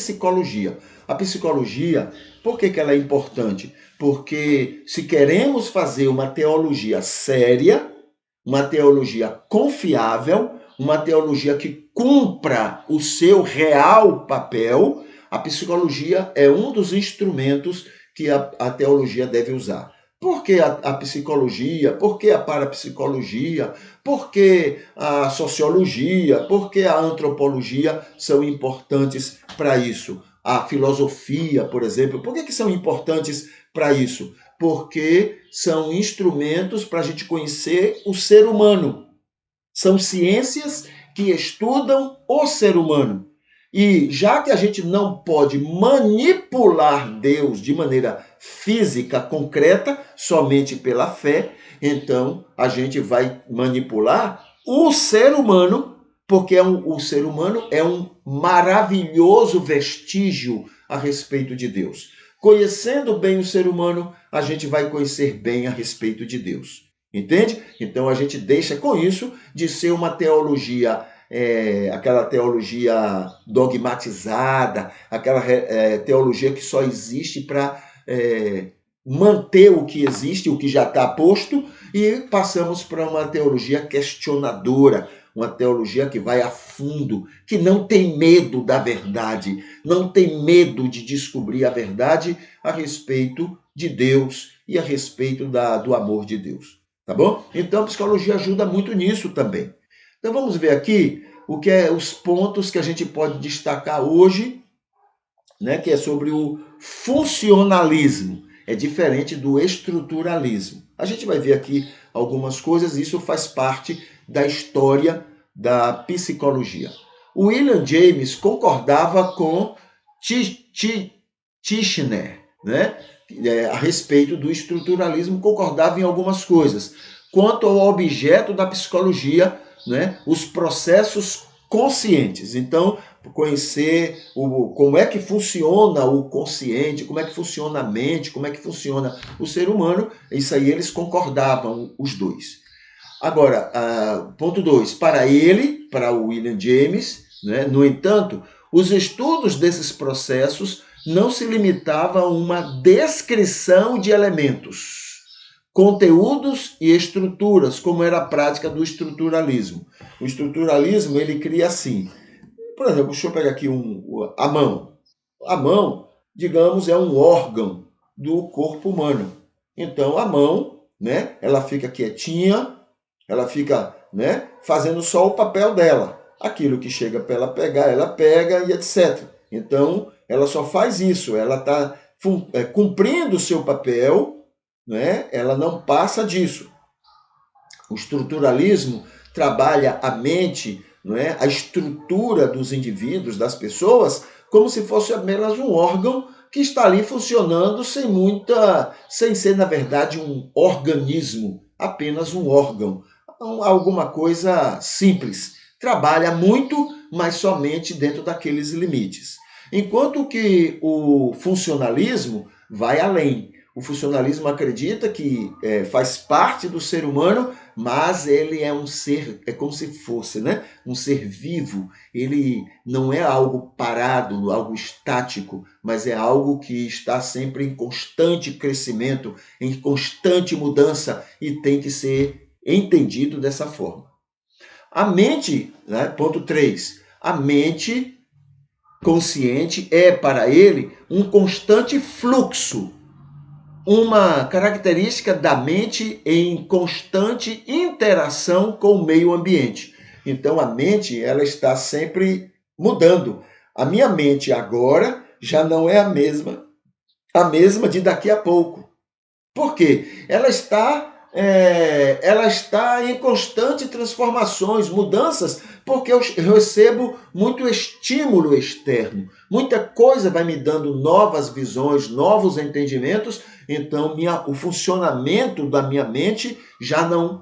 psicologia. A psicologia, por que ela é importante? Porque se queremos fazer uma teologia séria, uma teologia confiável, uma teologia que cumpra o seu real papel, a psicologia é um dos instrumentos que a teologia deve usar. Por que a psicologia? Por que a parapsicologia? Por que a sociologia? Por que a antropologia são importantes para isso? A filosofia, por exemplo, por que são importantes para isso? Porque são instrumentos para a gente conhecer o ser humano. São ciências que estudam o ser humano. E já que a gente não pode manipular Deus de maneira física, concreta, somente pela fé, então a gente vai manipular o ser humano, porque o ser humano é um maravilhoso vestígio a respeito de Deus. Conhecendo bem o ser humano, a gente vai conhecer bem a respeito de Deus. Entende? Então a gente deixa com isso de ser uma teologia, aquela teologia dogmatizada, aquela teologia que só existe para manter o que existe, o que já está posto, e passamos para uma teologia questionadora, uma teologia que vai a fundo, que não tem medo da verdade, não tem medo de descobrir a verdade a respeito de Deus e a respeito do amor de Deus. Tá bom? Então a psicologia ajuda muito nisso também. Então vamos ver aqui o que é os pontos que a gente pode destacar hoje, né, que é sobre o funcionalismo. É diferente do estruturalismo. A gente vai ver aqui algumas coisas, isso faz parte da história da psicologia. O William James concordava com Titchener, né? A respeito do estruturalismo, concordava em algumas coisas. Quanto ao objeto da psicologia, né, os processos conscientes. Então, conhecer como é que funciona o consciente, como é que funciona a mente, como é que funciona o ser humano, isso aí eles concordavam, os dois. Agora, ponto 2, para o William James, né, no entanto, os estudos desses processos não se limitavam a uma descrição de elementos, conteúdos e estruturas, como era a prática do estruturalismo. O estruturalismo, ele cria assim, por exemplo, deixa eu pegar aqui a mão. A mão, digamos, é um órgão do corpo humano. Então, a mão, né, ela fica quietinha, ela fica, né, fazendo só o papel dela. Aquilo que chega para ela pegar, ela pega e etc. Então, ela só faz isso, ela está cumprindo o seu papel, né? Ela não passa disso. O estruturalismo trabalha a mente, não é? A estrutura dos indivíduos, das pessoas, como se fosse apenas um órgão que está ali funcionando sem ser, na verdade, um organismo, apenas um órgão. Alguma coisa simples. Trabalha muito, mas somente dentro daqueles limites. Enquanto que o funcionalismo vai além. O funcionalismo acredita que faz parte do ser humano, mas ele é um ser, é como se fosse, né, um ser vivo. Ele não é algo parado, algo estático, mas é algo que está sempre em constante crescimento, em constante mudança e tem que ser entendido dessa forma. A mente, né, ponto 3, a mente consciente é para ele um constante fluxo, uma característica da mente em constante interação com o meio ambiente. Então a mente, ela está sempre mudando. A minha mente agora já não é a mesma de daqui a pouco. Por quê? Ela está em constante transformações, mudanças, porque eu recebo muito estímulo externo. Muita coisa vai me dando novas visões, novos entendimentos, então o funcionamento da minha mente já não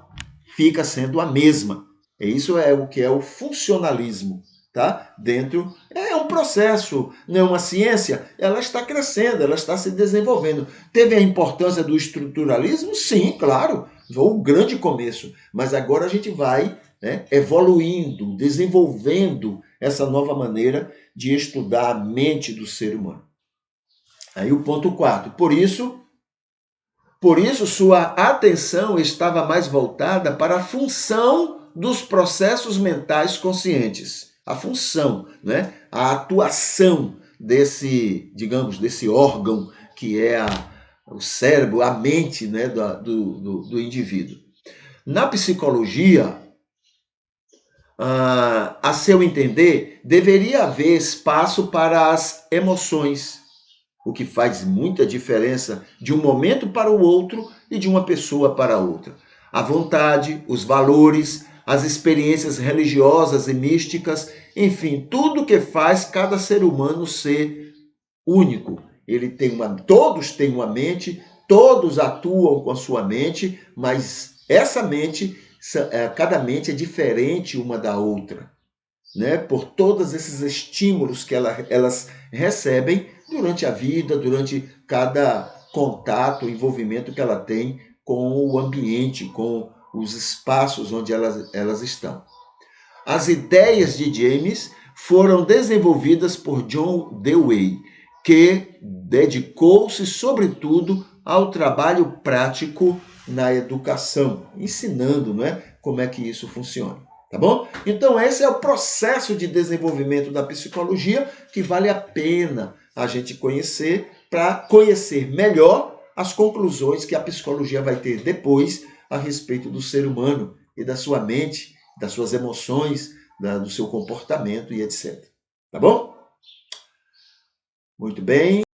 fica sendo a mesma. Isso é o que é o funcionalismo. Tá? Dentro é um processo, não é uma ciência, ela está crescendo, ela está se desenvolvendo. Teve a importância do estruturalismo? Sim, claro, foi um grande começo, mas agora a gente vai né, evoluindo, desenvolvendo essa nova maneira de estudar a mente do ser humano. Aí o ponto 4. Por isso sua atenção estava mais voltada para a função dos processos mentais conscientes. A função, né? A atuação desse, digamos, desse órgão que é o cérebro, a mente, né, do indivíduo. Na psicologia, a seu entender, deveria haver espaço para as emoções, o que faz muita diferença de um momento para o outro e de uma pessoa para outra. A vontade, os valores, as experiências religiosas e místicas, enfim, tudo que faz cada ser humano ser único. Todos têm uma mente, todos atuam com a sua mente, mas essa mente, cada mente é diferente uma da outra, né? Por todos esses estímulos que elas recebem durante a vida, durante cada contato, envolvimento que ela tem com o ambiente, com os espaços onde elas estão. As ideias de James foram desenvolvidas por John Dewey, que dedicou-se, sobretudo, ao trabalho prático na educação, ensinando, não é, como é que isso funciona. Tá bom? Então, esse é o processo de desenvolvimento da psicologia que vale a pena a gente conhecer para conhecer melhor as conclusões que a psicologia vai ter depois a respeito do ser humano e da sua mente, das suas emoções, do seu comportamento e etc. Tá bom? Muito bem.